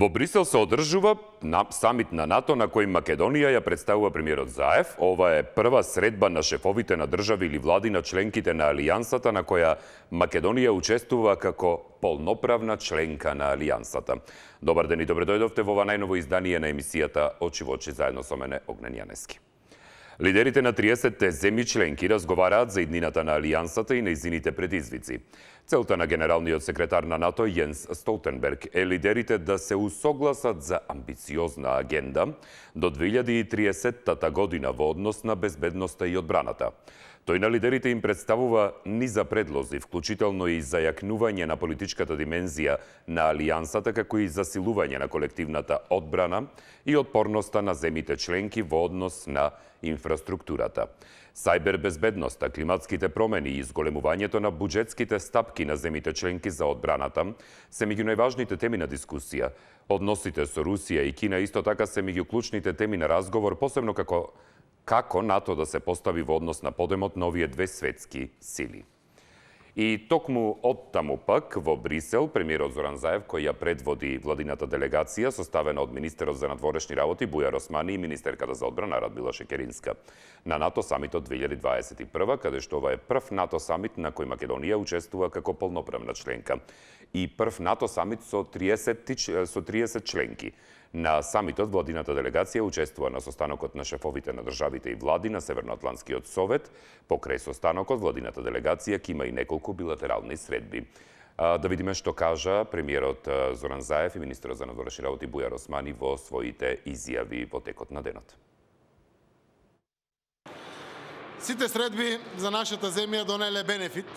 Во Брисел се одржува самит на НАТО на кој Македонија ја представува премиерот Заев. Ова е прва средба на шефовите на држави или влади на членките на Алијансата на која Македонија учествува како полноправна членка на Алијансата. Добар ден и добре дојдовте во ова најново издание на емисијата Очи во очи заедно со мене Огнен Јанески. Лидерите на 30-те земји членки разговараат за иднината на Алијансата и нејзините предизвици. Целта на генералниот секретар на НАТО Јенс Столтенберг е лидерите да се усогласат за амбициозна агенда до 2030 година во однос на безбедноста и одбраната. Тој на лидерите им представува низа предлози, вклучително и зајакнување на политичката димензија на Алијансата, како и засилување на колективната одбрана и отпорноста на земите членки во однос на инфраструктурата. Сајбер безбедноста, климатските промени и изголемувањето на буџетските стапки на земите членки за одбраната се меѓу најважните теми на дискусија. Односите со Русија и Кина исто така се меѓу клучните теми на разговор, посебно како НАТО да се постави во однос на подемот на овие две светски сили. И токму оттаму пак во Брисел, премиерот Зоран Заев, кој ја предводи владината делегација, составена од министерот за надворешни работи Бујар Османи и министерката за одбрана Радмила Шекеринска, на НАТО самитот 2021, каде што ова е прв НАТО самит на кој Македонија учествува како полноправна членка и прв НАТО самит со 30 членки. На самитот владината делегација учествува на состанокот на шефовите на државите и влади на Северноатлантскиот совет. Покрај состанокот владината делегација ќе има и неколку билатерални средби. Да видиме што кажа премиерот Зоран Заев и министерот за надворешни работи Бујар Османи во своите изјави во текот на денот. Сите средби за нашата земја донеле бенефит.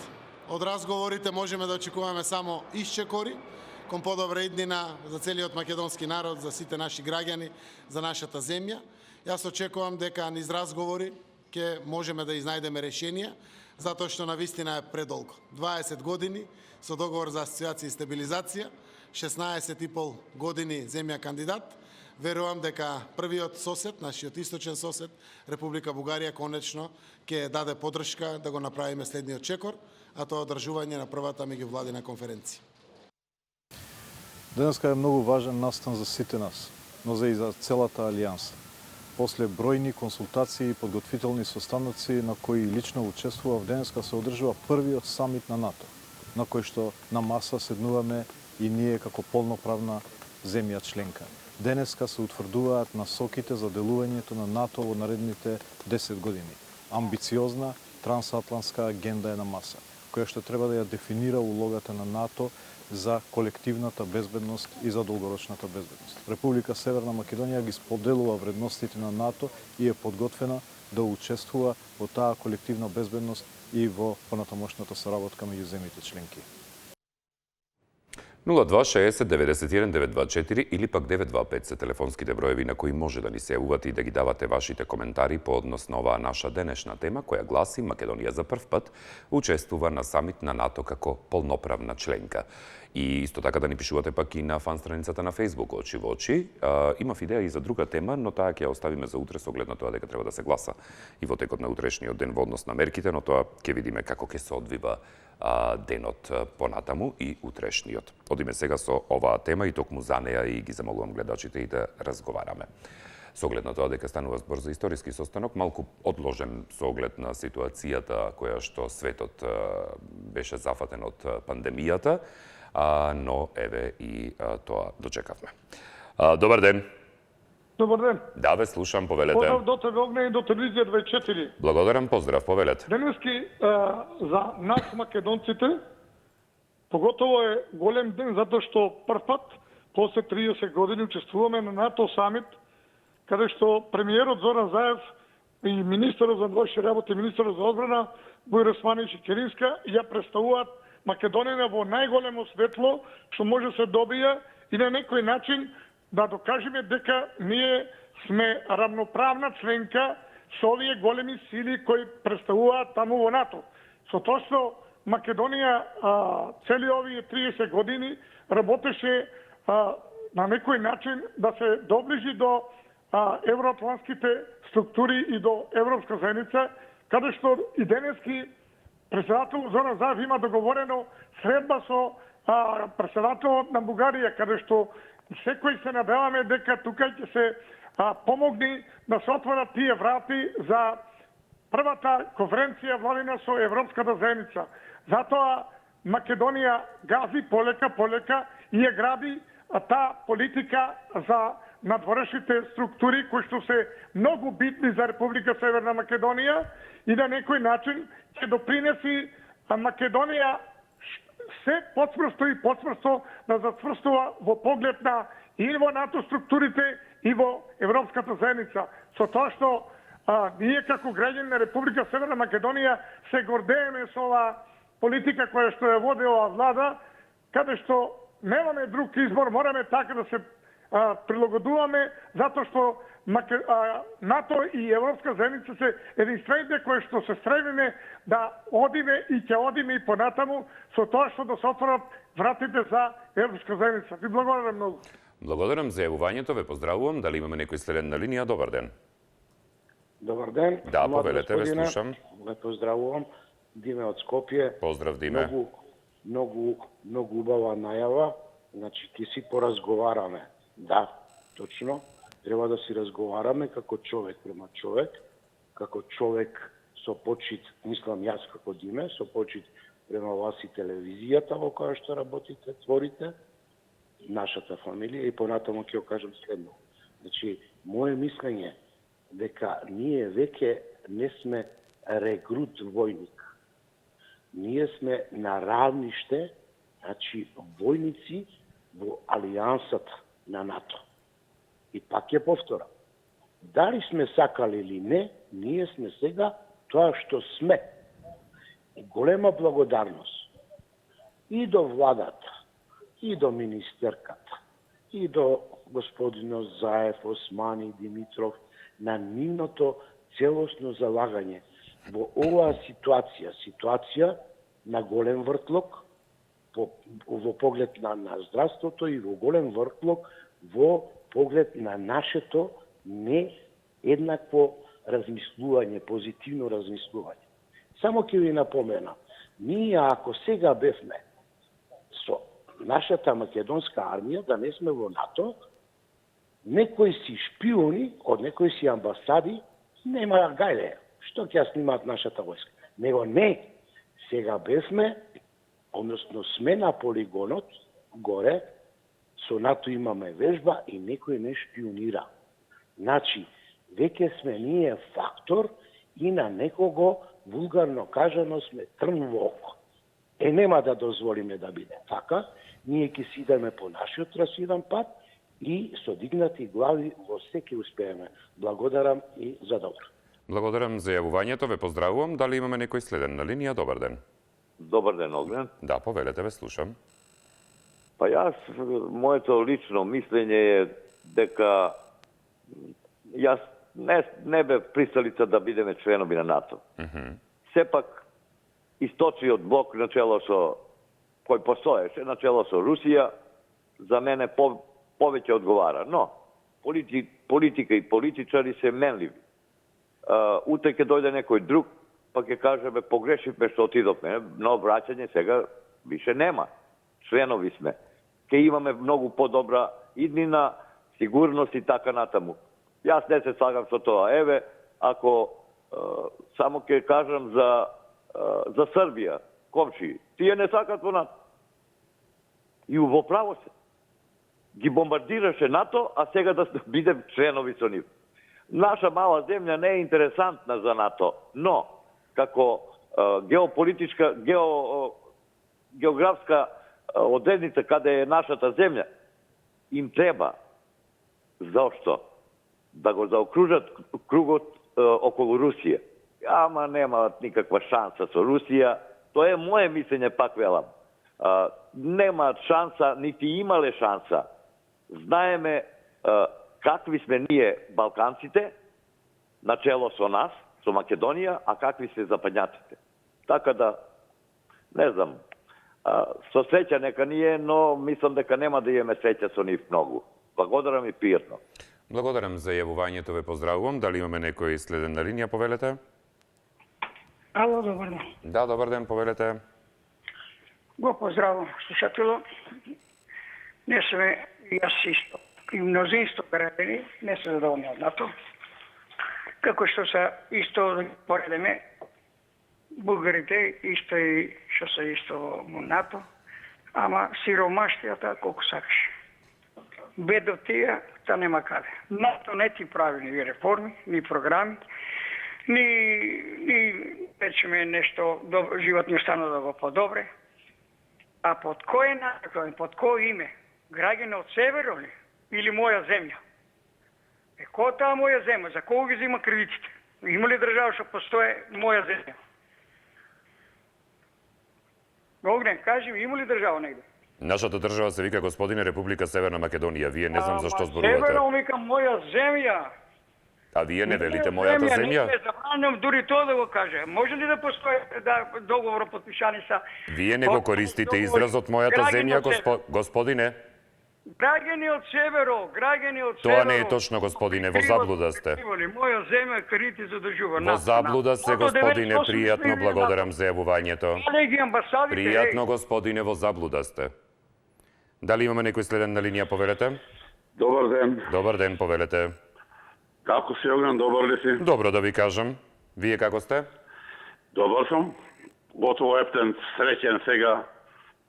Од разговорите можеме да очекуваме само исчекори кон подобра иднина за целиот македонски народ, за сите наши граѓани, за нашата земја. Јас очекувам дека низ разговори ќе можеме да изнајдеме решенија, затоа што навистина е предолго. 20 години со договор за асоциација и стабилизација, 16,5 години земја кандидат. Верувам дека првиот сосед, нашиот источен сосед, Република Бугарија, конечно ќе даде поддршка да го направиме следниот чекор, а тоа одржување на првата меѓувладина конференција. Денеска е многу важен настан за сите нас, но и за целата Алијанса. После бројни консултации и подготвителни состаноци на кои лично учествував, денеска се одржува првиот самит на НАТО, на кој што на маса седнуваме и ние како полноправна земја членка. Денеска се утврдуваат насоките за делувањето на НАТО во наредните 10 години. Амбициозна трансатлантска агенда е на маса, која што треба да ја дефинира улогата на НАТО за колективната безбедност и за долгорочната безбедност. Република Северна Македонија ги споделува вредностите на НАТО и е подготвена да учествува во таа колективна безбедност и во понатамошната соработка меѓу земите членки. 0260 91 924 или пак 925 се телефонските броеви на кои може да ни се јавувате и да ги давате вашите коментари по однос на оваа наша денешна тема, која гласи Македонија за прв пат учествува на самит на НАТО како полноправна членка. И исто така да ни пишувате пак и на фан страницата на Facebook Очи во очи. Имав идеја и за друга тема, но таа ќе ја оставиме за утре со оглед на тоа дека треба да се гласа и во текот на утрешниот ден во однос на мерките, но тоа ќе видиме како ќе се одвива денот понатаму и утрешниот. Одиме сега со оваа тема и токму за неа и ги замолувам гледачите и да разговараме. Со оглед на тоа дека станува збор за историски состанок, малку одложен со оглед на ситуацијата која што светот беше зафатен од пандемијата, но еве и тоа дочекавме. Добар ден. Добар ден. Да, ве слушам, повелете. Поздрав до тебе, Огне, и до телевизија 24. Благодарам, поздрав, повелете. Денески за нас македонците поготово е голем ден затоа што прв пат после 30 години учествуваме на НАТО самит, каде што премиерот Зоран Заев и министерот за надворешни работи, министерот за одбрана Бујар Османи и Шекеринска ја представуваат Македонија во најголемо светло што може да се добија и на некој начин да докажеме дека ние сме равноправна членка со овие големи сили кои представуваат таму во НАТО. Со тоа што Македонија цели овие 30 години работеше на некој начин да се доближи до евроатлантските структури и до Европска заедница, каде што и денески председател Зоран Заев има договорено средба со председателот на Бугарија, каде што секој се надеваме дека тука ќе се помогни да се отворат тие врати за првата конференција владина со Европската заедница. Затоа Македонија гази полека и ја гради таа политика за надворешните структури кои што се многу битни за Република Северна Македонија и на некој начин ќе допринеси Македонија се потврсто и потврсто да зацврстува во поглед на и во НАТО структурите и во Европската заедница. Со тоа што ние како граѓани на Република Северна Македонија се гордееме со оваа политика која што ја води оваа влада, каде што немаме друг избор, мораме така да се прилагодуваме, затоа што НАТО и Европска заедница се единствените кои што се стремиме да одиме и ќе одиме и понатаму со тоа што да се отворат вратите за Европска заедница. Ви благодарам многу. Благодарам за јавувањето, ве поздравувам. Дали имаме некој следен на линија? Добар ден. Добар ден. Да, повелете, ве слушам. Ве поздравувам. Диме од Скопје. Поздрав, Диме. Многу убава најава. Значи, ќе си поразговараме. Да, точно. Треба да си разговараме како човек према човек, како човек со почит, мислам јас како Диме, со почит према вас и телевизијата во која што работите, творите, нашата фамилија, и понатаму ќе кажам следно. Значи, моје мислење дека ние веќе не сме регрут војник. Ние сме на равниште, значи војници во алијансата на НАТО. И пак ќе повторам. Дали сме сакали или не, ние сме сега тоа што сме. И голема благодарност и до владата, и до министерката, и до господинот Заев, Османи, Димитров, на нивното целосно залагање во оваа ситуација на голем вртлок, во поглед на здравството и во голем вртлок во поглед на нашето не еднакво размислување, позитивно размислување. Само ќе ви напомена, ние ако сега бевме со нашата македонска армија, да не сме во НАТО, некои си шпиони од некои си амбасади нема гајле. Што ќе ја снимаат нашата војска? Него не, сега бевме, односно сме на полигонот, горе, со НАТО имаме вежба и некој не шпионира. Значи, веќе сме ние фактор и на некого, вулгарно кажано, сме трн во око. Нема да дозволиме да биде така, ние ќе си идеме по нашиот трасиран пат и со дигнати глави во секи успееме. Благодарам и за добро. Благодарам за јавувањето, ве поздравувам. Дали имаме некој следен на линија? Добар ден. Добар ден, Огнен. Да, повелете, ве слушам. Па јас, моето лично мислење е дека јас не бе присталица да бидеме членови на НАТО. Сепак, источниот блок начело со кој постоеше, начело со Русија, за мене повеќе одговара. Но, политика и политичари се менливи. Утре ќе дојде некој друг, па ќе кажеме погрешивме што отидовме, но враќање сега више нема. Членови сме. Ке имаме многу подобра иднина, сигурност и така натаму. Јас не се слагам со тоа. Еве, ако само ќе кажам за Србија, комши, тие не сакат во НАТО. И во право се. Ги бомбардираше НАТО, а сега да бидем членови со нив. Наша мала земја не е интересантна за НАТО, но како географска одредница каде е нашата земја, им треба зошто да го заокружат кругот околу Русија. Ама немаат никаква шанса со Русија. Тоа е моје мислење, пак велам. Немаат шанса, нити имале шанса. Знаеме какви сме ние балканците, начело со нас, со Македонија, а какви се западњаците. Така да, не знам, Со среќа нека ние, но мислам дека нема да имаме среќа со нив многу. Благодарам и пријатно. Благодарам за јавувањето, ве поздравувам. Дали имаме некој следен на линија, повелете? Ало, добар ден. Да, добар ден, повелете. Го поздравам слушатело. Не сме, јас исто, и мнозинство граѓани не се задоволни од НАТО. Како што се исто да поредеме, бугарите исто и што се исто во НАТО, ама сиромаштијата колку сакаш. Бедотија, та нема каде. НАТО не ти прави ни реформи, ни програми, ни речеме нешто животни останува да го подобре. А под кој начин, под кој име? Граѓани од северо ли? Или моја земја? Која таа моја земја? За кого ги зима кривиците? Има ли држава што постоje моја земја? Огнен, кажи ми, има ли држава негде? Нашата држава се вика, господине, Република Северна Македонија. Вие не знам зашто зборувате. Северно вика моја земја. А вие не велите мојата земја? Не забранувам дури тоа да го каже. Може ли да постои договор подпишани са? Вие не го користите изразот мојата земја, господине? Граѓани од северо, граѓани од северо. Тоа не е точно, господине, во заблуда сте. Моја земја карите задржува. Во заблуда се, господине, пријатно, благодарам за јавувањето. Пријатно, господине, во заблуда сте. Дали имаме некој следен на линија, повелете? Добар ден. Добар ден, повелете. Како си, Огнен, добар ли си? Добро да ви кажам. Вие како сте? Добар сум. Готово ептен, среќен сега.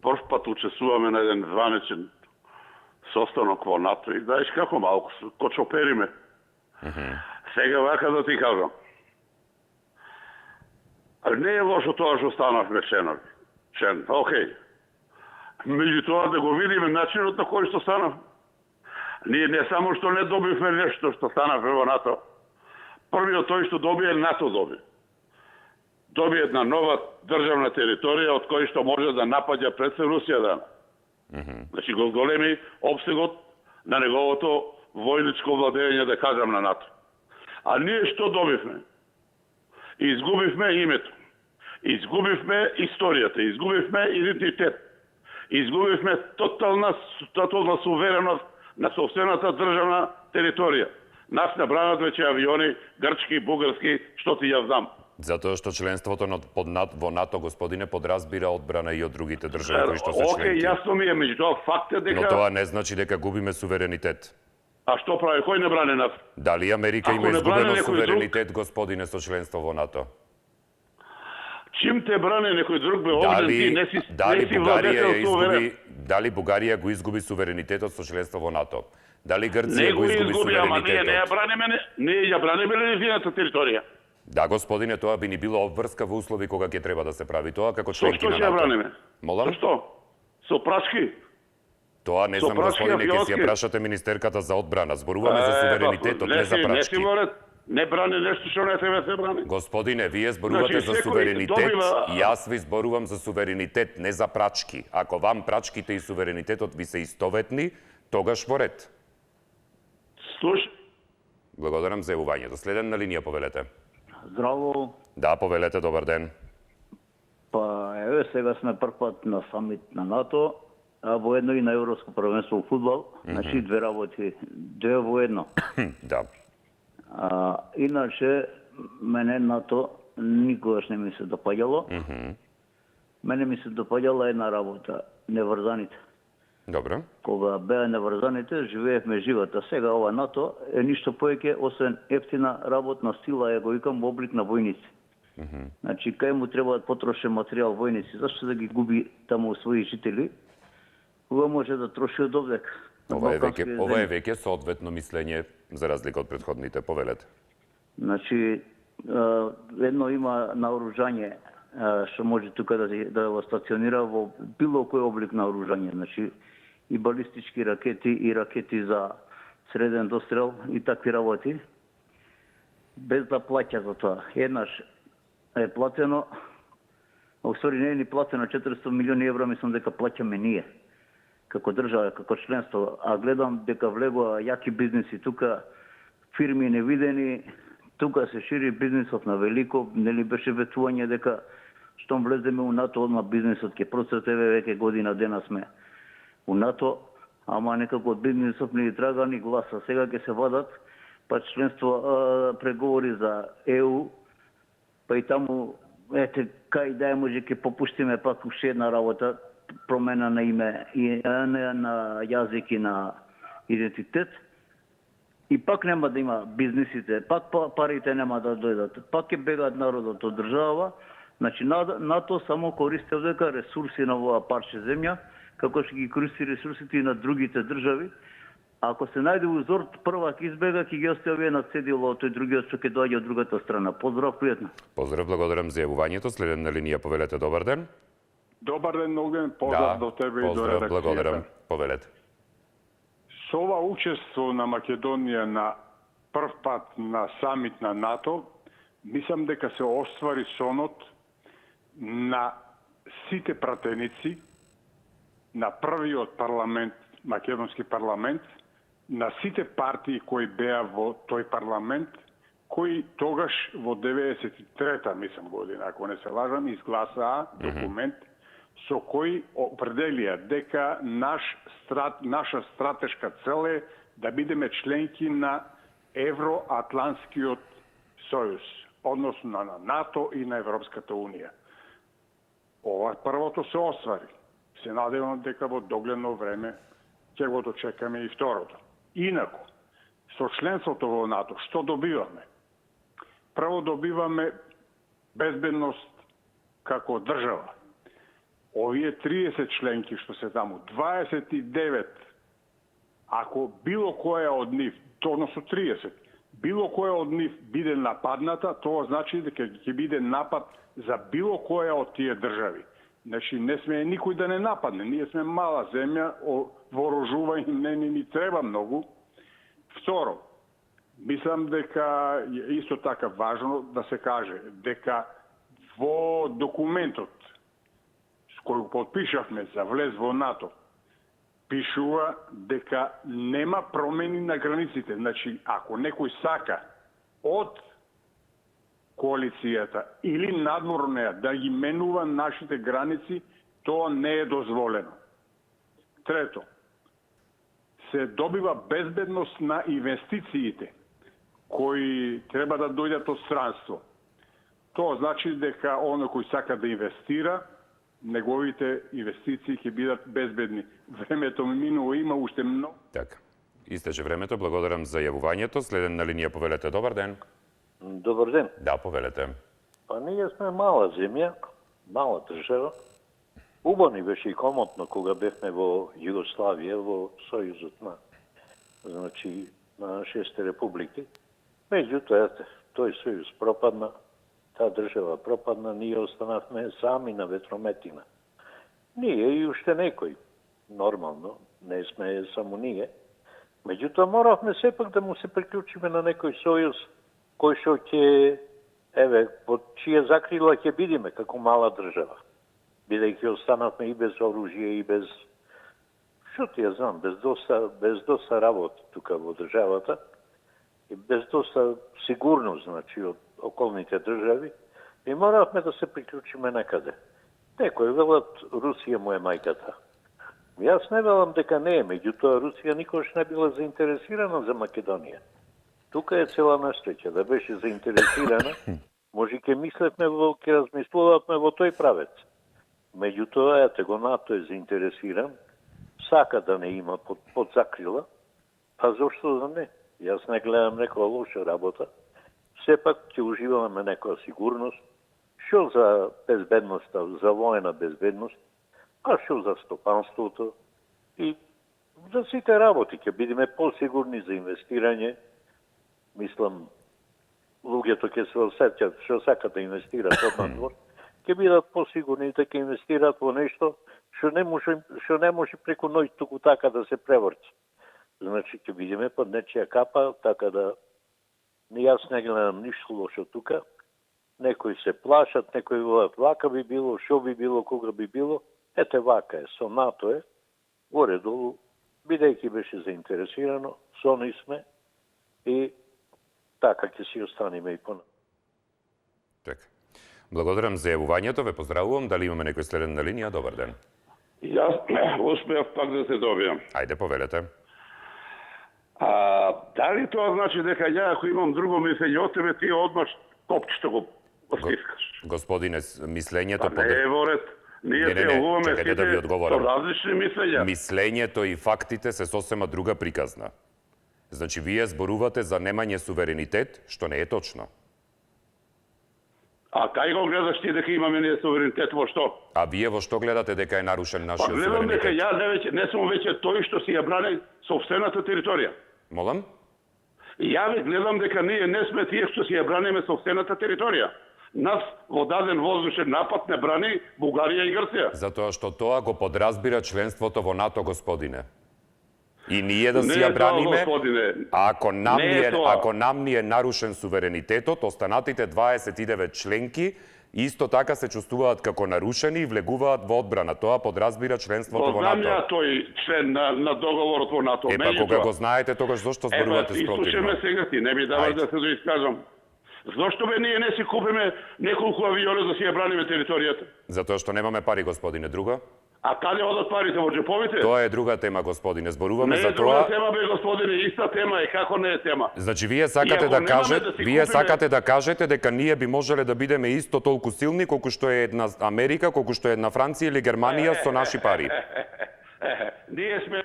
Прв пат учествуваме на еден званечен состанок во НАТО и знаеш како малку кочопериме. Сега вака да ти кажам. Не е лошо тоа што станавме членови. Член, окей. Меѓутоа да го видиме начинот на кој што станав. Ние не само што не добивме нешто што станавме во НАТО. Првиот тој што добие, НАТО доби. Доби една нова државна територија од кој што може да напаѓа пред се Русија дана. Значи го големи обсегот на неговото војничко владење, да кажам, на НАТО. А ние што добивме? Изгубивме името. Изгубивме историјата, изгубивме идентитет. Изгубивме тотална сувереност на собствената државна територија. Нас не бранат веќе авиони, грчки, бугарски, што ти ја знам. Затоа што членството во НАТО, господине, подразбира одбрана и од другите држави кои што се членки. Океј, јасно ми е, меѓутоа факт е дека... Но тоа не значи дека губиме суверенитет. А што прави? Кој не брани нас? Дали Америка има изгубено суверенитет, господине, со членство во НАТО? Чим те брани некој друг, бе, Огнен, ти не си Бугарија суверен? Дали Бугарија го изгуби суверенитетот со членство во НАТО? Дали Грција го изгуби суверенитетот? Ама ние не ја браниме, ние ја браниме незината територија. Да, господине, тоа би ни било обврска во услови кога ќе треба да се прави тоа како членки на НАТО. Со што ќе ја браниме? Молам? Со што? Со прашки? Тоа не знам, господине, ќе си ја прашате министерката за одбрана. Зборуваме за суверенитетот, не за прачки. Не брани нешто што не треба се брани. Господине, вие зборувате за суверенитет, јас ви зборувам за суверенитет, не за прачки. Ако вам прачките и суверенитетот ви се истоветни, тогаш во ред. Слушай. Благодарам за јавувањето. Следен на линија, повелете. Здраво. Да, повелете, добар ден. Па, еве сега сме прв пат на самит на НАТО, а воедно и на Европско првенство во фудбал. Значи две работи, две воедно. Да. Иначе, мене НАТО никогаш не ми се допаѓало. Мене ми се допаѓала една работа, неврзаните. Добро. Кога беа неврзаните, живеевме живота. Сега ова НАТО е ништо повеќе освен ефтина работна сила, ја го викам во облик на војници. Значи, кај му требаат потрошен материјал војници, зашто да ги губи таму своји жители, кога може да троши од овдека. Ова е веќе соодветно мислење, за разлика од претходните, повелете. Значи, едно има наоружање што може тука да го стационира во било кој облик наоружање. Значи, и балистички ракети, и ракети за среден дострел, и такви работи, без да плаќа за тоа. Еднаш е платено, освори не е ни платено 400 милиони евра, мислам дека плаќаме ние, како држава, како членство. А гледам дека влегува јаки бизнеси тука, фирми невидени, тука се шири бизнисот на велико, нели беше ветување дека штом влеземе у НАТО, одма бизнисот ќе процветеме, веќе година дена сме у НАТО, ама некако од бизнисот не трага ни гласа. Сега ќе се вадат па членство, преговори за ЕУ, па и таму, ете, кај да може ќе попуштиме пак уште една работа, промена на име, на јазик и на идентитет. И пак нема да има бизнисите, пак парите нема да дојдат, пак ќе бегаат народот од држава. Значи, НАТО само користи дека ресурси на оваа парче земја, како што ги користи ресурсите и на другите држави. Ако се најде узор, прва ќе избега, ќе ги остави на цедило од тој другиот што ќе доаѓа од другата страна. Поздрав, пријатно. Поздрав, благодарам за јавувањето. Следен на линија, повелете, добар ден. Добар ден, Огнен, поздрав до тебе и до поздрав, редакцијата. благодарам. Повелете. Со ова учество на Македонија на прв пат на самит на НАТО, мислам дека се оствари сонот на сите пратеници на првиот парламент, македонски парламент, на сите партии кои беа во тој парламент, кои тогаш во 93-та, мислам година, ако не се лажам, изгласаа документ со кој определија дека наша стратешка цел е да бидеме членки на Евроатлантскиот сојуз, односно на НАТО и на Европската унија. Ова првото се оствари. Се надевам дека во догледно време ќе го дочекаме и второто. Инаку, со членството во НАТО, што добиваме? Прво добиваме безбедност како држава. Овие 30 членки што се таму, 29, ако било која од нив, односно 30, било која од нив биде нападната, тоа значи дека ќе биде напад за било која од тие држави. Значи, не сме никој да не нападне. Ние сме мала земја, вооружување не ни треба многу. Второ, мислам дека е исто така важно да се каже дека во документот с кој го подпишавме за влез во НАТО, пишува дека нема промени на границите. Значи, ако некој сака од коалицијата или надвор неа да ги менува нашите граници, тоа не е дозволено. Трето, се добива безбедност на инвестициите кои треба да дојдат од странство. Тоа значи дека оној кој сака да инвестира, неговите инвестиции ќе бидат безбедни. Времето ми минува, има уште многу. Така. Истече времето, благодарам за јавувањето. Следен на линија, повелете, добар ден. Добар ден. Да, повелете. Па ние сме мала земја, мала држава. Убаво ни беше и комотно кога бевме во Југославија, во Сојузот на шесте републики. Меѓутоа, тој сојуз пропадна, таа држава пропадна, ние останавме сами на ветрометина. Ние и уште некој. Нормално, не сме само ние. Меѓутоа, моравме сепак да му се приклучиме на некој сојуз кој што ќе, под чија закрила ќе бидеме како мала држава. Бидејќи останавме и без оружје, и без, што ти ја знам, без доста работа тука во државата, и без доста сигурност, значи, од околните држави, и моравме да се приклучиме некаде. Некој велат, Русија му е мајката. Јас не велам дека не е, меѓутоа Русија никош не била заинтересирана за Македонија. Тука е цела насреќа, да беше заинтересирана, може ќе мислевме, ќе размислувавме во тој правец. Меѓутоа, ете го, НАТО е заинтересиран, сака да не има под закрила, па зошто да не? Јас не гледам некоја лоша работа. Сепак ќе уживаме некоја сигурност, што за безбедноста, за воена безбедност, а што за стопанството и за сите работи ќе бидеме посигурни за инвестирање. Мислам, луѓето ќе се осеќат што сакат да инвестират од надвор, ќе бидат посигурни да ќе инвестират во нешто што не може преку ноќ туку така да се преврти. Значи ќе бидеме под нечија капа, така да јас не гледам ништо лошо тука. Некои се плашат, некои велат вака би било, што би било, кога би било. Ете вака е, со НАТО е, горе-долу, бидејќи беше заинтересирано, со ни сме и така ќе си останеме и понатаму. Така. Благодарам за јавувањето, ве поздравувам. Дали имаме некој следен на линија? Добар ден. Јас успеав пак да се добијам. Ајде, повелете. Дали тоа значи дека ја ако имам друго мислење од тебе, ти одмаш копчето го стискаш? Господине, мислењето... Па не е во ред. Ние се овуваме чекајте да ви сите одговорам. со различни мислења. Мислењето и фактите се сосема друга приказна. Значи, вие зборувате за немање суверенитет, што не е точно. А кај го гледаш ти дека имаме ние суверенитет во што? А вие во што гледате дека е нарушен Па нашиот гледам дека суверенитет? ја не сум веќе тој што си ја брани сопствената територија. Молам? Ја ве гледам дека ние не сме тие што си ја браниме сопствената територија. Нас во даден воздушен напад не брани Бугарија и Грција. Затоа што тоа го подразбира членството во НАТО, господине. И ние да си Не ја е тоа, браниме, господине. а ако тоа. нам ни е нарушен суверенитетот, останатите 29 членки исто така се чувствуваат како нарушени и влегуваат во одбрана. Тоа подразбира членството во Знам ја НАТО. тој член на договорот во НАТО. Па кога го знаете, тогаш зошто зборувате спротивно? Слушаме сега ти, не ми даваш Ајде. да се доискажам. Зошто бе ние не си купиме неколку авиони да си ја браниме територијата? Затоа што немаме пари, господине, друга. А каде одат парите во джеповите? Тоа е друга тема, господине. Зборуваме Не за е друга тоа. тема, бе, господине, иста тема е, како не е тема. Значи, вие сакате И ако да немаме кажете, да си вие купиме- сакате да кажете дека ние би можеле да бидеме исто толку силни колку што е една Америка, колку што е една Франција или Германија со наши пари. Ние сме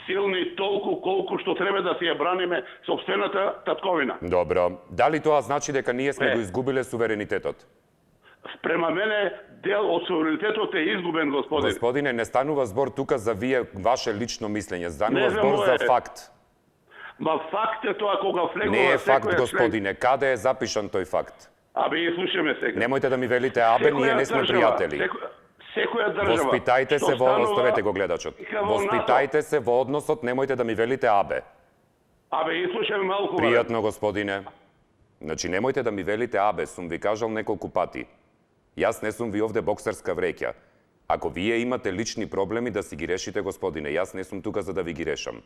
силни толку колку што треба да си ја браниме сопствената татковина. Добро. Дали тоа значи дека ние сме Не. го изгубиле суверенитетот? Спрема мене дел од суверенитетот е изгубен, господин. Господине, не станува збор тука за вие ваше лично мислење, станува Не за збор за мое. факт. Ма факт е тоа кога влегува Не е факт, секој член. господине. Каде е запишан тој факт? Абе, и слушаме сега. Немојте да ми велите, абе, ние не сме пријатели. Секоја држава. Воспитајте се што во станува оставете го гледачот. вика во Воспитајте се во односот, немојте да ми велите абе. Абе, и слушаме малку. бе. Пријатно, господине. Значи, немојте да ми велите абе, сум ви кажал неколку пати. Јас не сум ви овде боксерска вреќа. Ако вие имате лични проблеми, да си ги решите, господине. Јас не сум тука за да ви ги решам.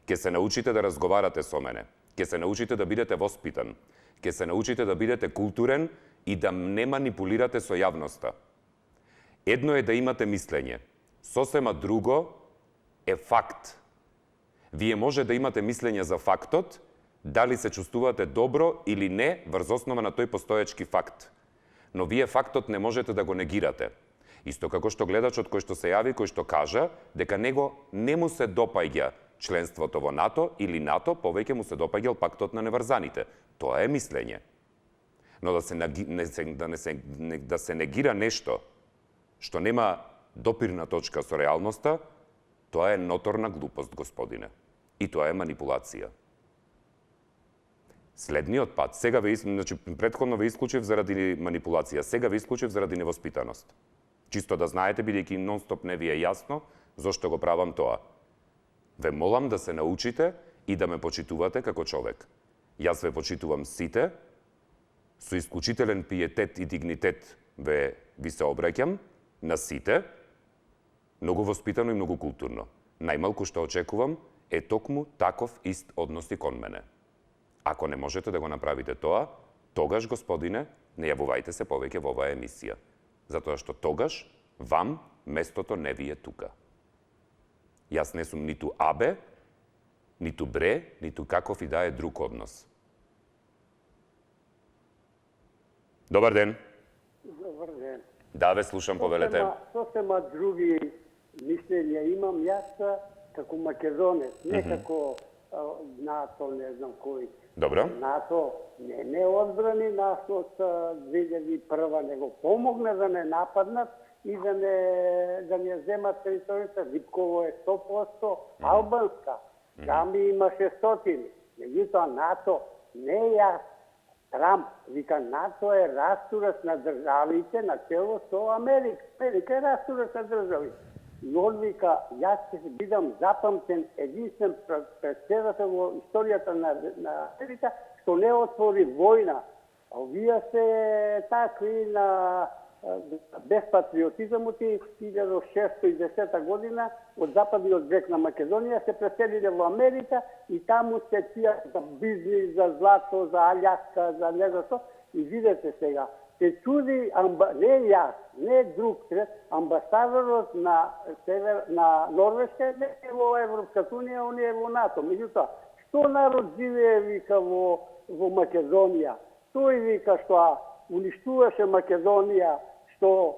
Ке се научите да разговарате со мене. Ке се научите да бидете воспитан. Ке се научите да бидете културен и да не манипулирате со јавноста. Едно е да имате мислење. Сосема друго е факт. Вие може да имате мислење за фактот, дали се чувствувате добро или не врз основа на тој постоечки факт. Но вие фактот не можете да го негирате. Исто како што гледачот кој што се јави, кој што кажа дека него не му се допаѓа членството во НАТО или НАТО, повеќе му се допаѓал пактот на неврзаните. Тоа е мислење. Но да се негира нешто што нема допирна точка со реалноста, тоа е ноторна глупост, господине. И тоа е манипулација. Следниот пат, сега значи претходно ве исклучив заради манипулација, сега ве исклучив заради невоспитаност. Чисто да знаете, бидејќи нон-стоп не ви е јасно зошто го правам тоа. Ве молам да се научите и да ме почитувате како човек. Јас ве почитувам сите, со исклучителен пиетет и дигнитет ви се обраќам на сите, многу воспитано и многу културно. Најмалку што очекувам е токму таков ист однос и кон мене. Ако не можете да го направите тоа, тогаш, господине, не јавувајте се повеќе во оваа емисија. Затоа што тогаш, вам, местото не ви е тука. Јас не сум ниту абе, ниту бре, ниту каков и да е друг однос. Добар ден. Добар ден. Да, ве слушам, повелете. Сосема други мислења имам јас како македонец, не како НАТО, не знам кој. Добро. НАТО не одбрани нас од 2001, него помогна да не нападнат и да не земат територијата. Липково е 100% албанска. Гамби имаше 100. Меѓутоа НАТО не е јас. Трамп вика НАТО е растураш на државите на чело со Америка. Америка е растураш на држави. И он вика, јас ќе бидам запамтен единствен председател во историјата на Америка, што не отвори војна. А овие се такви на без патриотизмот и 1610 година од западниот брег на Македонија се преселиле во Америка и таму се тие за бизнис, за злато, за Аљаска, за не знам што. И видете сега, се чуди, не јас, не друг, амбасадорот на Норвешка, не е во Европската унија, он е во НАТО. Меѓутоа, што народ живее, вика, во Македонија? Тој вика што уништуваше Македонија, што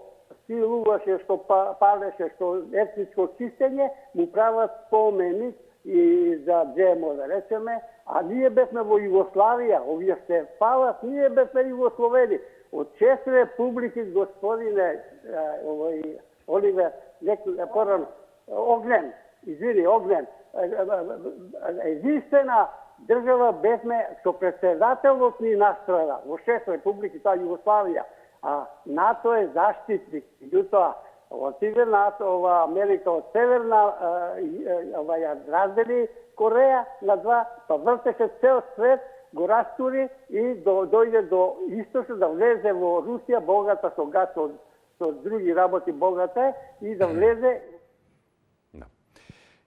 силуваше, што палеше, што етничко чистење, му прават споменик и за Джемо, да речеме, а ние бевме во Југославија, овие се палат, ние бевме Југословени. Од 6 републики, господине Оливер, Огнен, единствена држава бевме со председателот ни настрада во 6 републики, тоа Југославија, а НАТО е заштитник. Меѓутоа, отиде НАТО, Америка од северна ја раздели Кореја на два, па вртеше цел свет, го растури и дојде до источно, да влезе во Русија, богата со газ, со други работи богата, и да влезе.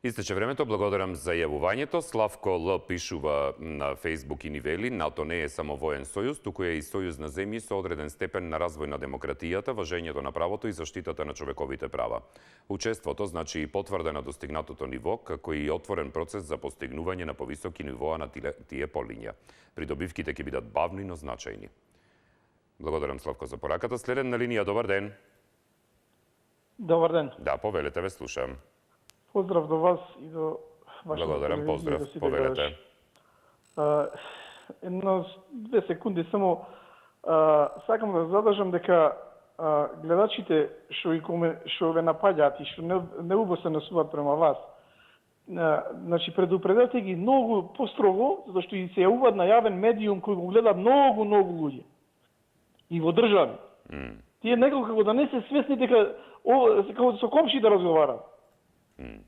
Истече времето, благодарам за јавувањето. Славко Л. пишува на Фейсбук и ни вели: НАТО не е само воен сојуз, туку е и сојуз на земји со одреден степен на развој на демократијата, важењето на правото и заштитата на човековите права. Учеството значи и потврда на достигнатото ниво, како и отворен процес за постигнување на повисоки нивоа на тие полиња. Придобивките ќе бидат бавни, но значајни. Благодарам, Славко, за пораката. Следен на линија, добар ден. Добар ден. Да, повелете, ве слушам. Поздрав до вас и до вашата Благодарам, поздрав, повелете. Две секунди само сакам да задржам дека гледачите што ве напаѓаат и што неубаво се насуваат према вас, значи предупредете ги многу построго, затоа што и се јавуваат на јавен медиум кој го гледа многу луѓе. И во држави. Тие некако како да не се свесни дека како со комши да разговараат.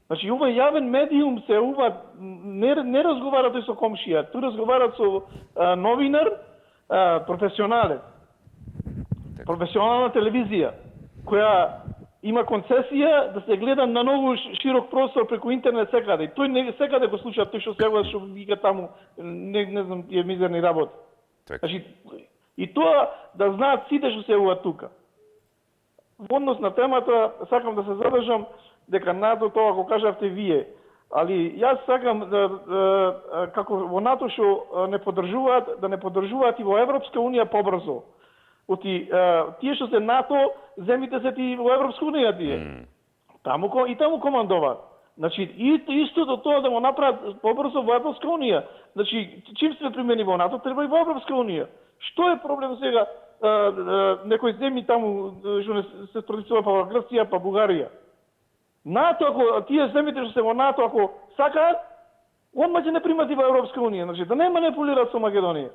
Значи, ова јавен медиум се не разговара тој со комшија, тој разговара со новинар, професионален. Професионална телевизија, која има концесија да се гледа на многу широк простор преку интернет секаде. И тој не секаде го слуша, тој што се јавува, што вика таму, не знам, тие мизерни работи. Значи, и тоа да знаат сите што се јавуваат тука. Во однос на темата, сакам да се задржам дека НАТО, тоа го кажавте вие. Али јас сакам како во НАТО што не поддржуваат, да не поддржуваат и во Европска унија побрзо. Тие што се НАТО, земите се ти во Европска унија тие. Таму командуваат. Значи, истото тоа да го направат побрзо во Европска унија. Значи, чим се примени во НАТО, треба и во Европска унија. Што е проблем сега некои земји таму што се традиција па Грција, па Бугарија? НАТО, ако тие земјите што се во НАТО, ако сакаат, одма ќе не примат и во Европска унија. Значи, да не манипулираат со Македонија.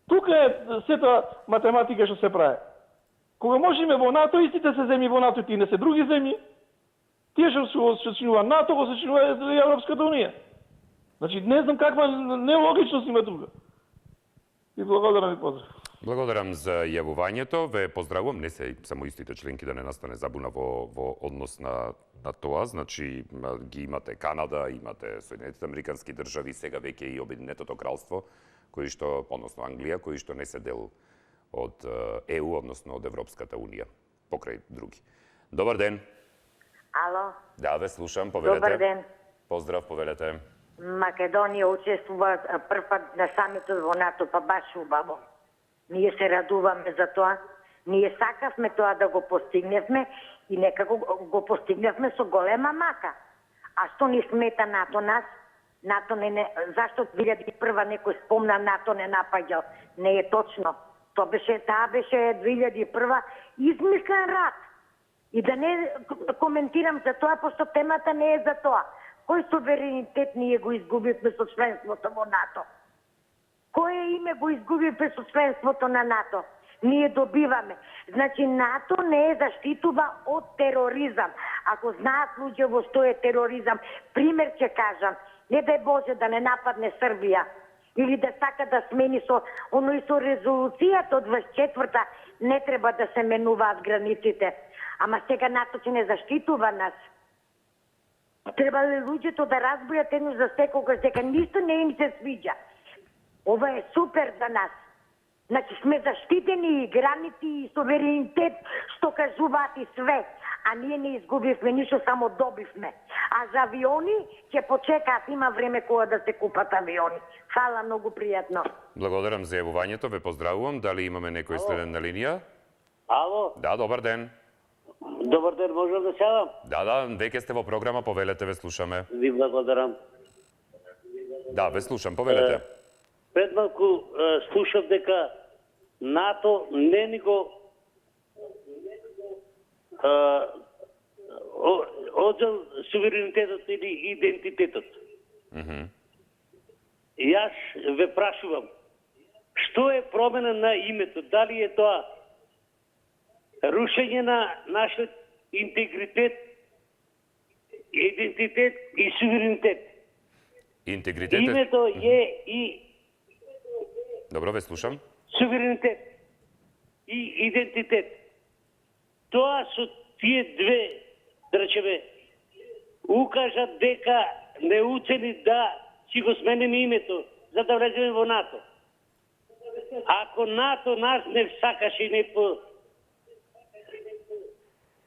Тука е сета математика што се прави. Кога можеме во НАТО, истите се земји во НАТО, тие не се други земји. Тие што се чинува НАТО, го се чинува Европската унија. Значи, не знам каква нелогичност има тука. И благодарам и поздрав. Благодарам за јавувањето. Ве поздравувам. Не се само истите членки, да не настане забуна во однос на тоа. Значи, ги имате Канада, имате Соединетите американски држави, сега веќе и Обединетото кралство, кои што, односно Англија, кои што не се дел од ЕУ, односно од Европската унија, покрај други. Добар ден. Ало. Да, ве слушам, повелете. Добар ден. Поздрав, повелете. Македонија учествува првпат на самитот во НАТО, па баш убаво. Ние се радуваме за тоа. Ние сакавме тоа да го постигневме и некако го постигневме со голема мака. А што ни смета НАТО нас? НАТО зашто 2001 некој спомна НАТО не напаѓал? Не е точно. Таа беше 2001 измислен рат. И да не коментирам за тоа, пошто темата не е за тоа. Кој суверенитет ние го изгубивме со членството во НАТО? Кое име го изгубивме со членството на НАТО? Ние добиваме. Значи, НАТО не заштитува од тероризам. Ако знаат луѓе во што е тероризам, пример ќе кажам, не дај Боже да не нападне Србија, или да сака да смени со резолуцијата од 24-та, не треба да се менуваат границите. Ама сега НАТО ќе не заштитува нас. Треба ли луѓето да разбојат едно за секогаш дека ништо не им се свиѓа. Ова е супер за нас. Значи сме заштитени и граници и суверенитет, што кажуваат и све. А ние не изгубивме ништо, само добивме. А за авиони ќе почекаат, има време кога да се купат авиони. Фала, многу пријатно. Благодарам за јавувањето, ве поздравувам. Дали имаме некој следен на линија? Ало? Да, добар ден. Добар ден, можам да сядам? Да, веќе сте во програма, повелете, ве слушаме. Ви благодарам. Да, ве слушам, повелете. Пред малку слушав дека НАТО не ни го одзел суверенитетот или идентитетот. И јас ве прашувам, што е промена на името? Дали е тоа рушење на нашиот интегритет, идентитет и суверенитет? Интегритет е... Името е и Добро, ве слушам. суверенитет и идентитет. Тоа со тие две, да речеме, укажат дека не уцени да си го смениме името, за да влеземе во НАТО. Ако НАТО нас не сакаше и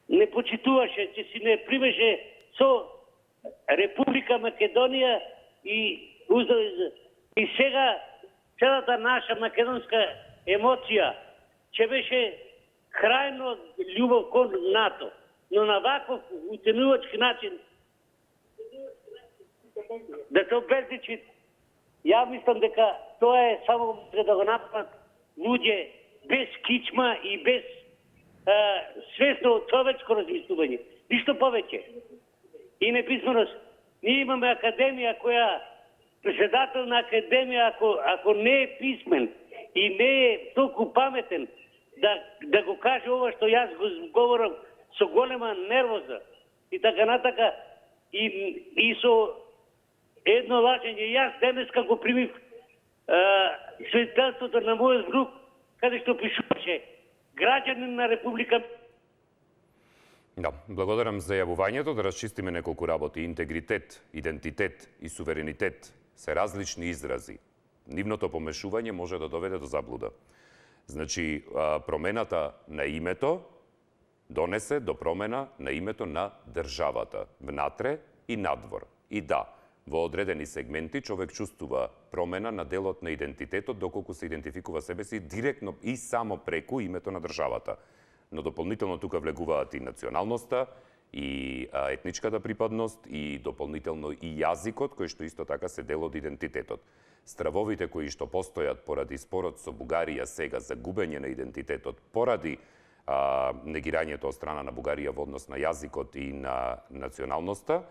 не почитуваше, че си не примеше со Република Македонија и сега целата наша македонска емоција че беше крајно љубов кон НАТО. Но на ваков уценувачки начин да се обезличи, ја мислам дека тоа е само да го направат луѓе без кичма и без свесно човечко размислување. Ништо повеќе. И неписменост. Ние имаме академија која, председател на академија, ако не е писмен и не е толку паметен, да го каже ова што јас го говорам со голема нервоза и така натака и со едно лажење. Јас денеска го примив свидетелството на мојот внук, каде што пишуваше граѓанин на Република. Да, благодарам за јавувањето, да расчистиме неколку работи. Интегритет, идентитет и суверенитет се различни изрази. Нивното помешување може да доведе до заблуда. Значи, промената на името донесе до промена на името на државата, внатре и надвор. И да, во одредени сегменти човек чувствува промена на делот на идентитетот, доколку се идентификува себе си директно и само преку името на државата. Но дополнително тука влегуваат и националноста, и етничката припадност, и дополнително и јазикот, кој што исто така се дел од идентитетот. Стравовите кои што постојат поради спорот со Бугарија сега за губење на идентитетот, поради негирањето од страна на Бугарија во однос на јазикот и на националноста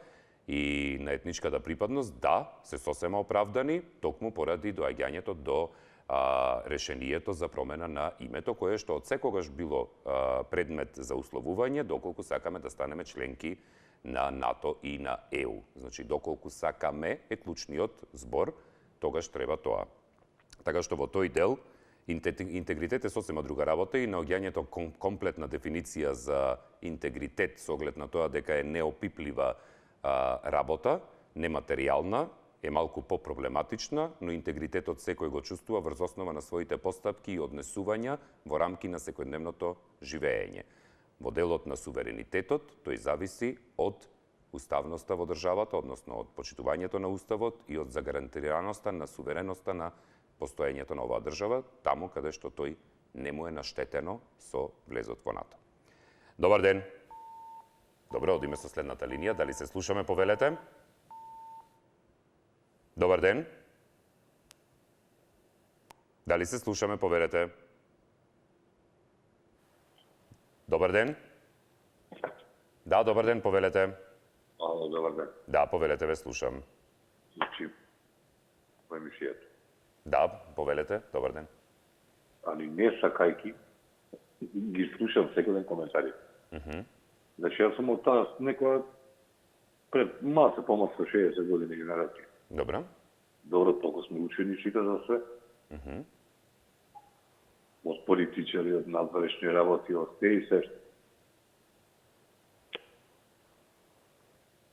и на етничката припадност, да, се сосема оправдани, токму поради доаѓањето до решението за промена на името, кое што од секогаш било предмет за условување, доколку сакаме да станеме членки на НАТО и на ЕУ. Значи, доколку сакаме е клучниот збор, тогаш треба тоа. Така што во тој дел, интегритет е сосема друга работа и наоѓањето комплетна дефиниција за интегритет со оглед на тоа дека е неопиплива работа, нематеријална, е малку по-проблематична, но интегритетот секој го чувствува врз основа на своите постапки и однесувања во рамки на секојдневното живење. Во делот на суверенитетот, тој зависи од уставноста во државата, односно од почитувањето на уставот и од загарантираноста на сувереноста на постоењето на оваа држава, таму каде што тој не му е наштетено со влезот во НАТО. Добар ден. Добро, одиме со следната линија. Дали се слушаме, повелете? Добар ден. Дали се слушаме, повелете? Добар ден. Да, добар ден, повелете. Ало, добар ден. Да, повелете, ве слушам. Значи, по емисијата. Да, повелете, добар ден. Али не сакајки, ги слушам секој ден коментари. Значи, јас сум од таа некоја пред малце помалку 60 години генерација. Добро. Добро, толку сме учени, чита за све. Од политичари, од надворешни работи, од те и се.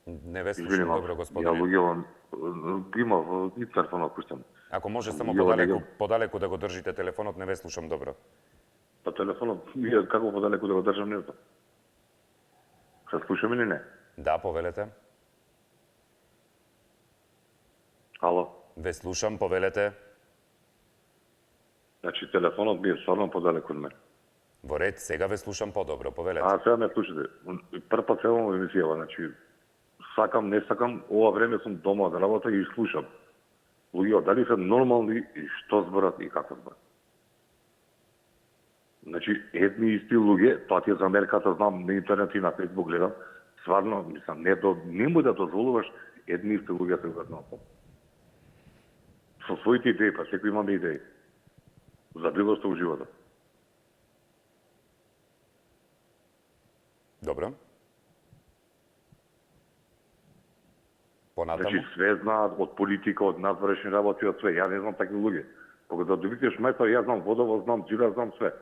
Не ве слушам Извинувам, добро, ја господине. луѓевам, има и телефонот пуштам. Ако може само Луѓе, подалеку да го држите телефонот, не ве слушам добро. Па телефонот, вие како подалеку да го држам, не знам. Се слушам или не? Да, повелете. Ало? Ве слушам, повелете. Значи, телефонот ми е стварно подалеку од мене. Во ред, сега ве слушам подобро, повелете. А сега ме слушате. Прв пат целом емисијава, значи, сакам, не сакам, ова време сум дома од работа и слушам. Луѓе, дали се нормални и што зборат и како зборат. Значи, едни исти луѓе, тоа ти е замерката, знам, на интернет и на Фейсбук гледам, стварно, мислам, не му да дозволуваш едни исти луѓе се гледат. Со своите идеи, па секој имаме идеи. За било што у животот. Добро. Понатаму? Значи, све знаат од политика, од надворешни работи, од све. Ја не знам такви луѓе. Кога да добитеш мајстор, ја знам водово, знам џира, знам све.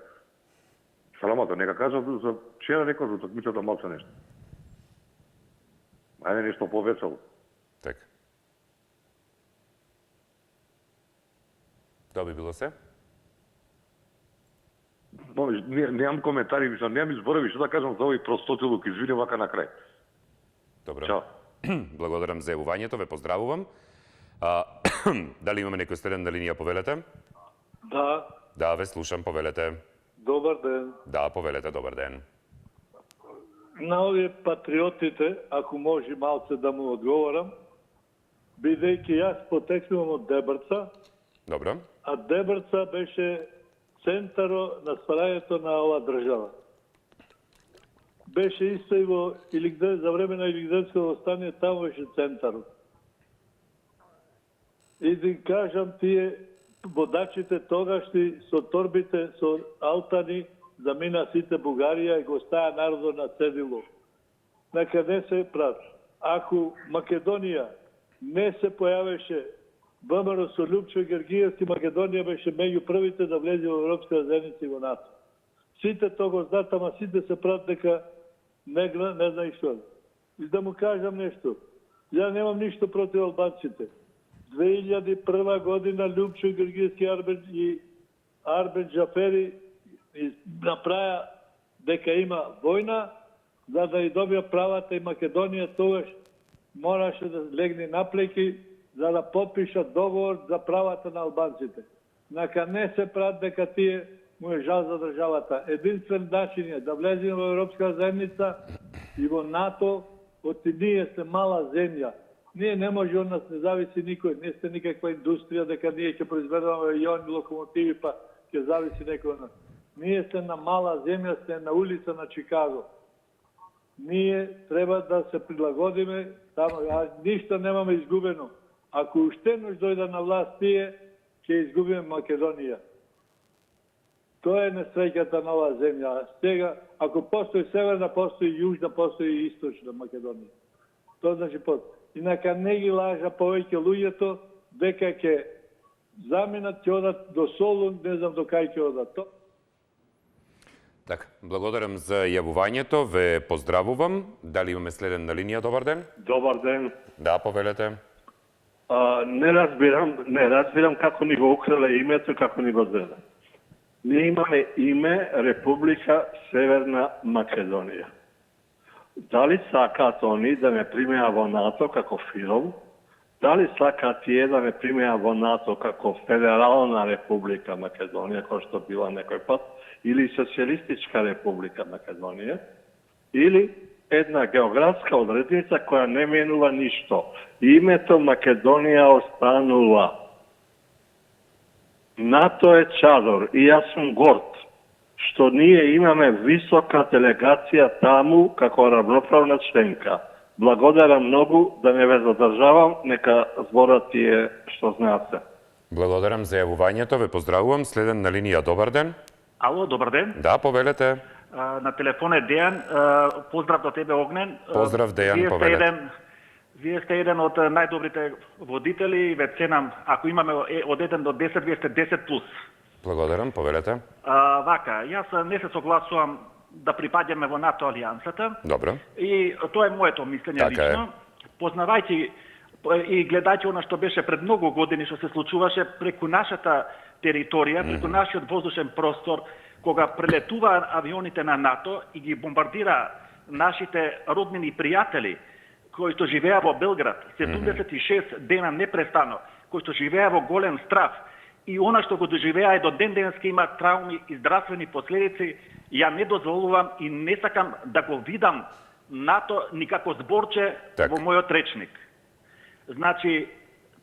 Срамата, нека кажат за вчера некој за такмицата малце нешто. Ајде нешто повесело. Така. Тоа би било се? Немам коментари, мислам, немам изборови, што да кажам за овој простотилук, извини вака на крај. Добро. Чао. Благодарам за јавувањето, ве поздравувам. Дали имаме некој следен на линија, повелете? Да. Да, ве слушам, повелете. Добар ден. Да, повелете, добар ден. На овие патриотите, ако може малце да му одговорам, бидејќи јас потекнувам од Дебрца, Добро. а Дебрца беше центаро на стварањето на ова држава. Беше исто и во за време на Илигденското восстание, таму беше центарот. И да кажам, тие водачите тогашни со торбите, со алтани, замина сите Бугарија и го стаја народот на цедило. Нека не се прати. Ако Македонија не се појавеше ВМРО со Лјупчо Гергиевски, Македонија беше меѓу првите да влезе во Европска заедница и во НАТО. Сите тоа го знаат, ама сите се прат дека не знае што. И да му кажам нешто. Ја немам ништо против албанците. 2001 година Лјупчо Гергиевски и Арбен Джафери направија дека има војна, за да ја добија правата и Македонија тогаш мораше да легне наплеки за да подпишат договор за правата на албанците. Нека не се прат дека тие му е жал за државата. Единствен начин е да влеземе во Европска заедница и во НАТО, оти ние сме мала земја. Ние не може од нас не зависи никој, не сте никаква индустрија дека ние ќе произведуваме авиони, локомотиви, па ќе зависи некој од нас. Ние сте на мала земја, сте на улица на Чикаго. Ние треба да се прилагодиме, ништо немаме изгубено. Ако уште ноќ дојда на власт тие, ќе изгубиме Македонија. Тоа е несреќата на оваа земја. Сега, ако постои северна, постои јужна, постои и источна Македонија. Тоа значи И нека не ги лажа повеќе луѓето дека ќе заминат, ќе одат до Солун, не знам до кај ќе одат. Така, благодарам за јавувањето, ве поздравувам. Дали имаме следен на линија? Добар ден. Добар ден. Да, повелете. Не разбирам како ни го украле името, како ни го зеде. Ние имаме име Република Северна Македонија. Дали сакаат они да ме примеа во НАТО како фирм? Дали сакаат тие да ме примеа во НАТО како Федерална Република Македонија, кој што била некој пат, или Социјалистичка Република Македонија, или една географска одредница која не менува ништо. Името Македонија останува. НАТО е чадор и јас сум горд што ние имаме висока делегација таму како равноправна членка. Благодарам многу, да не ве задржавам, нека зборат тие што знаате. Благодарам за јавувањето, ве поздравувам. Следен на линија, добар ден. Ало, добар ден. Да, повелете. На телефон е Дејан. Поздрав до тебе, Огнен. Поздрав, Дејан, повелете. Вие сте еден од најдобрите водители и ве ценам. Ако имаме од 1 до 10, вие сте 10 плюс. Благодарам, повелете. Вака, јас не се согласувам да припаѓаме во НАТО алијансата. Добро. И тоа е моето мислење така лично. познавајќи и гледајќи она што беше пред многу години што се случуваше преку нашата територија, преку нашиот воздушен простор, кога прелетуваа авионите на НАТО и ги бомбардира нашите роднини и пријатели кои што живеа во Белград 76 дена непрестано, кои што живеа во голем страф и она што го доживеа и до ден денеска има трауми и здравствени последици, ја не дозволувам и не сакам да го видам НАТО никако зборче во мојот речник. Значи,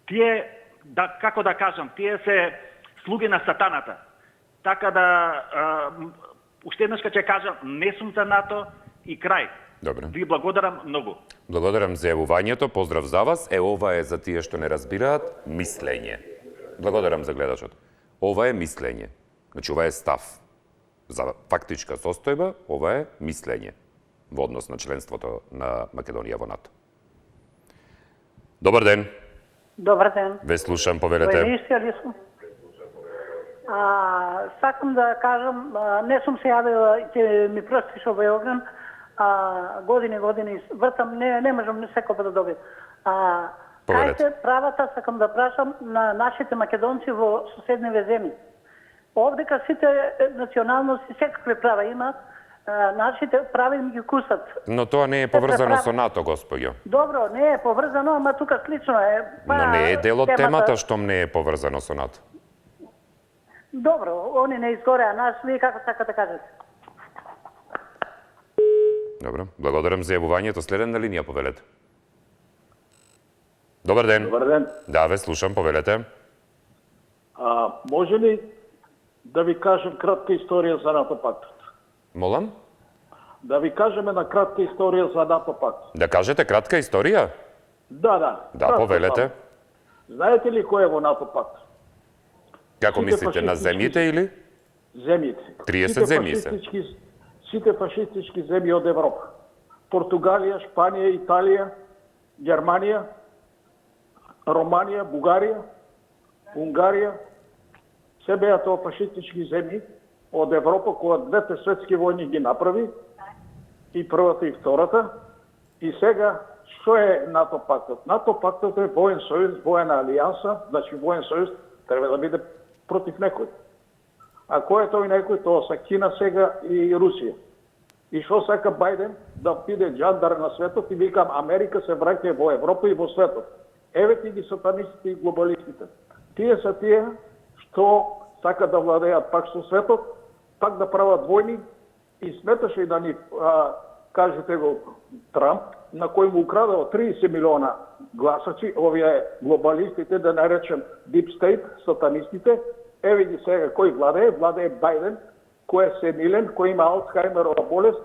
тие, како да кажам, тие се слуги на сатаната. Така да, уште еднаш ќе кажам, не сум за НАТО и крај. Добре. Ви благодарам многу. Благодарам за јавувањето, поздрав за вас. Ова е за тие што не разбираат, мислење. Благодарам за гледачот. Ова е мислење. Значи, ова е став. За фактичка состојба, ова е мислење во однос на членството на Македонија во НАТО. Добар ден. Добар ден. Ве слушам, повелете. Воениште ли сум? Сакам да кажам, не сум се јавила, ќе ми простиш овој оган, години вртам, не можам не секој да добијам. Кајте правата, сакам да прашам, на нашите македонци во соседниве земји. Овдека сите националности секакви права имаат, нашите прави им ги кусат. Но тоа не е поврзано со НАТО, господјо. Добро, не е поврзано, ама тука слично е. Но не е дел од темата штом не е поврзано со НАТО. Добро, они не изгореа нас, вие како сакате кажете? Добро, благодарам за јавувањето. Следен на линија, повелете. Добар ден. Добар ден. Да, ве слушам, повелете. Може ли да ви кажем кратка историја за НАТО пактот? Молам? Да ви кажеме на кратка историја за НАТО пакт. Да кажете кратка историја? Да. Да, повелете. Знаете ли кој е во НАТО пакт? Како мислите, на земјите или? Земјите. 30 земји се. Сите фашистички земји од Европа. Португалија, Шпанија, Италија, Германија, Романија, Бугарија, Унгарија, се беа тоа фашистички земји од Европа, кога двете светски војни ги направи, и првата и втората. И сега, што е НАТО пактот? НАТО пактот е воен сојуз, воена алијанса, значи воен сојуз треба да биде против некој. А кој е тој некој? Тоа са Кина сега и Русија. И што сака Бајден? Да биде джандар на светот и викам Америка се враќа во Европа и во светот. Еве ти ги сатанистите и глобалистите. Тие са тие што сака да владеат пак со светот, пак да прават војни и сметаше да ни, кажете го, Трамп, на кој му украдал 30 милиона гласачи, овие глобалистите, да наречем Deep State, сатанистите, еве ги сега кој владее Бајден, кој е сенилен, кој има Алцхаймерова болест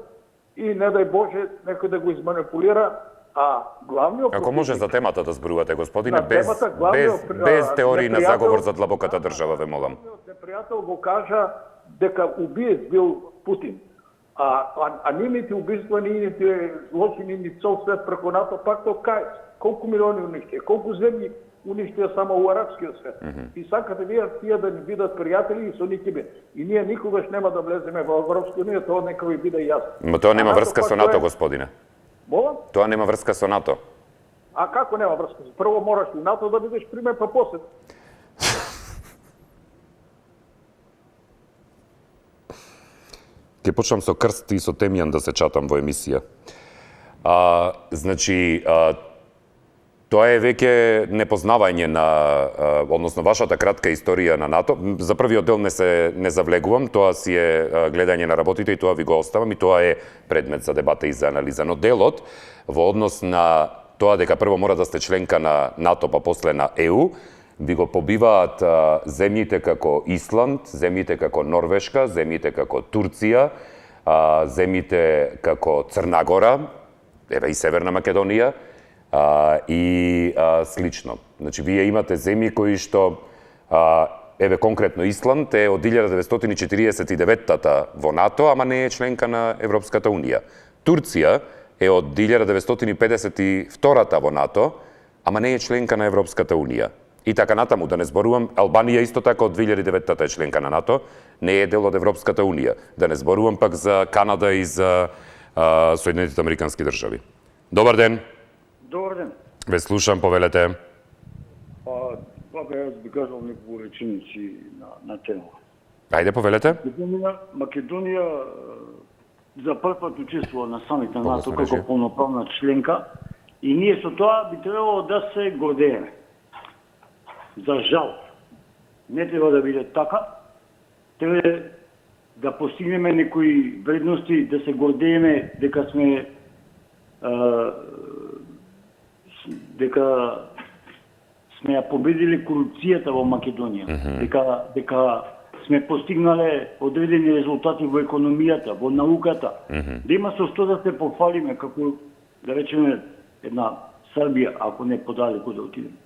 и не дај Боже некој да го изманипулира, а главниот... Ако може за темата да зборувате, господине, темата, без теории на заговор за длабоката држава, ве молам. Непријател го кажа дека убиец бил Путин. А нивните убиства, нивните злочини, ни цел свет преку НАТО пактот кај? Колку милиони уништија? Колку земји уништија само у арапскиот свет? И сакате вие тие да ни бидат пријатели и со никиме. И ние никогаш нема да влеземе во Европска унија, тоа нека ви биде јасно. Но тоа нема врска со НАТО, господине. Молам? Тоа нема врска со НАТО. А како нема врска? Прво мораш и НАТО да бидеш примен, па после. Ке почнам со крст и со Темјан да се чатам во емисија. Значи, тоа е веќе непознавање на, односно вашата кратка историја на НАТО. За првиот дел не завлегувам, тоа си е гледање на работите и тоа ви го оставам и тоа е предмет за дебата и за анализа. Но делот во однос на тоа дека прво мора да сте членка на НАТО, па после на ЕУ, ви го побиваат земјите како Исланд, земјите како Норвешка, земјите како Турција, земјите како Црна Гора, еве и Северна Македонија, и слично. Значи, вие имате земји кои што, еве конкретно Исланд е од 1949-та во НАТО, ама не е членка на Европската Унија. Турција е од 1952-та во НАТО, ама не е членка на Европската Унија. И така натаму, да не зборувам, Албанија исто така од 2009-та е членка на НАТО, не е дел од Европската Унија. Да не зборувам пак за Канада и за Соединетите Американски држави. Добар ден. Добар ден. Ве слушам, повелете. Вака јас би кажал неколку реченици на тема. Ајде, повелете. Македонија за прв пат учествува на самит на НАТО како полноправна членка и ние со тоа би требало да се гордееме. За жал, не треба да биде така. Треба да постигнеме некои вредности, да се гордееме дека сме ја победиле корупцијата во Македонија, дека сме постигнале одредени резултати во економијата, во науката, да има со што да се пофалиме, како да речеме една Србија, ако не подалеку да отидеме.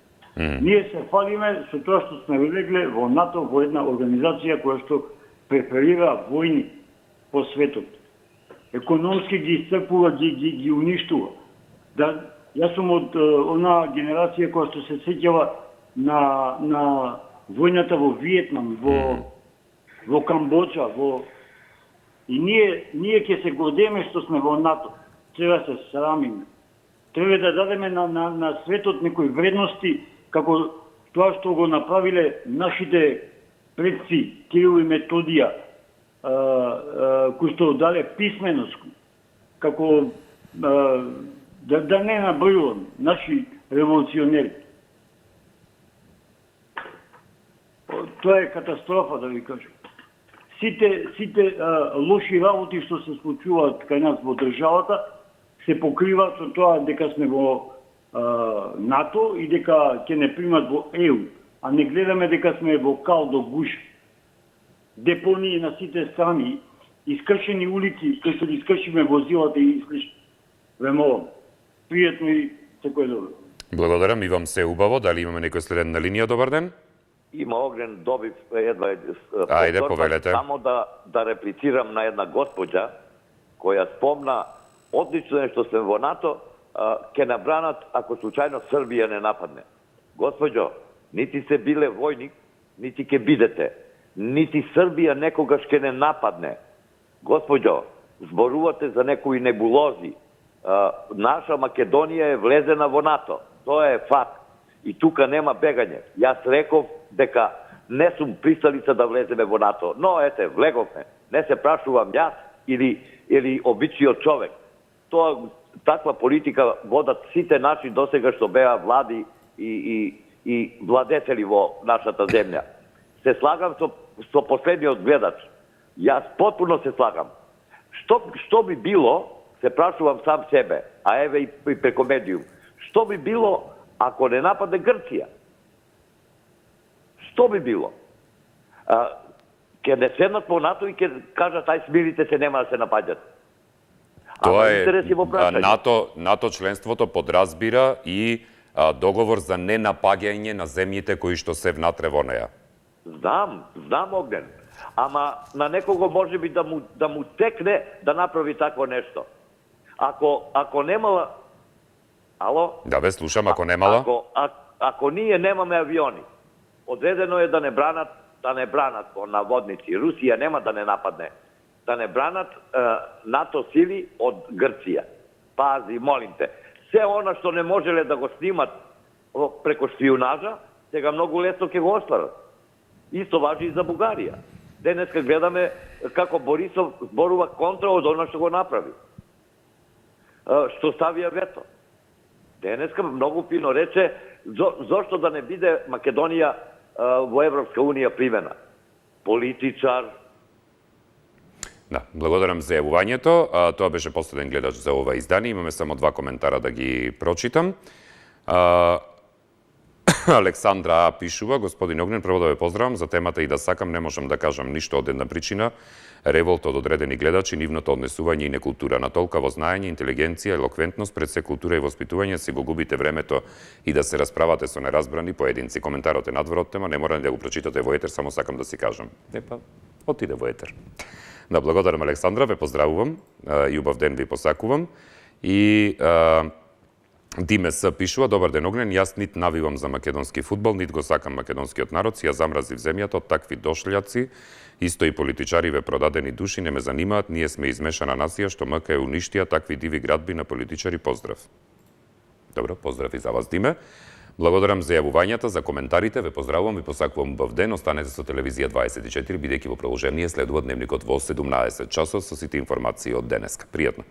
Ние се фалиме со тоа што сме влегле во НАТО, во една организација која што преферира војни по светот. Економски ги исцрпува, ги уништува. Јас сум од она генерација која што се сеќава на војната во Виетнам, во Камбоџа, и ние ќе се гордееме што сме во НАТО. Треба се срамиме. Треба да дадеме на светот некои вредности како тоа што го направиле нашите предци Кирил и Методија, кои што дале писменост, како да не набројувам, наши револуционери. Тоа е катастрофа, да ви кажам. Сите лоши работи што се случуваат кај нас во државата се покриваат со тоа дека сме во НАТО и дека ќе не примат во ЕУ, а не гледаме дека сме во кал до гуш. Депонии на сите страни, искршени улици, кои што ги искршиме возилата и слично. Ве молам. Пријатно и секој добро. Благодарам и вам се убаво. Дали имаме некој следен на линија? Добар ден. Има огнен добив едва. Ајде, повелете. Само да реплицирам на една госпоđа која спомна одлично е што сме во НАТО, ќе набранат ако случајно Србија не нападне. Госпоđо, нити се биле војник, нити ќе бидете. Нити Србија некогаш ќе не нападне. Госпоđо, зборувате за некои небулози. Наша Македонија е влезена во НАТО. Тоа е факт. И тука нема бегање. Јас реков дека не сум присталица да влеземе во НАТО. Но, ете, влеговме. Не се прашувам јас или обичниот човек. Таква политика водат сите наши досега што беа влади и владетели во нашата земја. Се слагам со последниот гледач. Јас потpuno се слагам. Што би било, се прашувам сам себе, а еве и преко медиум, што би било ако не нападне Грција? Што би било? Ке не седнат во НАТО и ке кажат ај смирите се, нема да се напаѓат. Тоа е НАТО членството подразбира и договор за ненапаѓање на земјите кои што се внатре во неа. Знам Огнен. Ама на некого може би да му текне да направи такво нешто. Ако немала... Ало? Да, ве слушам, ако немала? Ако ние немаме авиони, одредено е да не бранат по наводници. Русија нема да не нападне. Да не бранат НАТО сили од Грција. Пази, молим те. Се она што не можеле да го снимат преко шпионажа, сега многу лесно ќе го остварат. Исто важи и за Бугарија. Денеска гледаме како Борисов зборува контра од она што го направи. Што ставија вето. Денеска многу фино рече зошто да не биде Македонија во Европска Унија примена. Политичар. Да, благодарам за јавувањето. Тоа беше последен гледач за ова издание. Имаме само два коментара да ги прочитам. Александра пишува: господин Огнен, прво да ве поздравам за темата и да сакам, не можам да кажам ништо од една причина. Револт од одредени гледачи, нивното однесување и некултура на толкаво знаење, интелигенција, елоквентност, пред се култура и воспитување, си го губите времето и да се расправате со неразбрани поединци. Коментарот е надвор од тема, не мора да го прочитате во етер, само сакам да си кажам. Отиде во етер. Да, благодарам Александра, ве поздравувам, љубав ден ви посакувам. И Димес пишува: добар ден Огнен, јас нит навивам за македонски фудбал, нит го сакам македонскиот народ, си ја замразив земјата од такви дошљаци, исто и политичариве продадени души не ме занимаат, ние сме измешана нација што МК уништија такви диви градби на политичари, поздрав. Добро, поздрав и за вас, Диме. Благодарам за јавувањата, за коментарите, ве поздравувам и посакувам убав ден. Останете со Телевизија 24, бидејќи во продолжение следува дневникот во 17 часот со сите информации од денеска. Пријатно.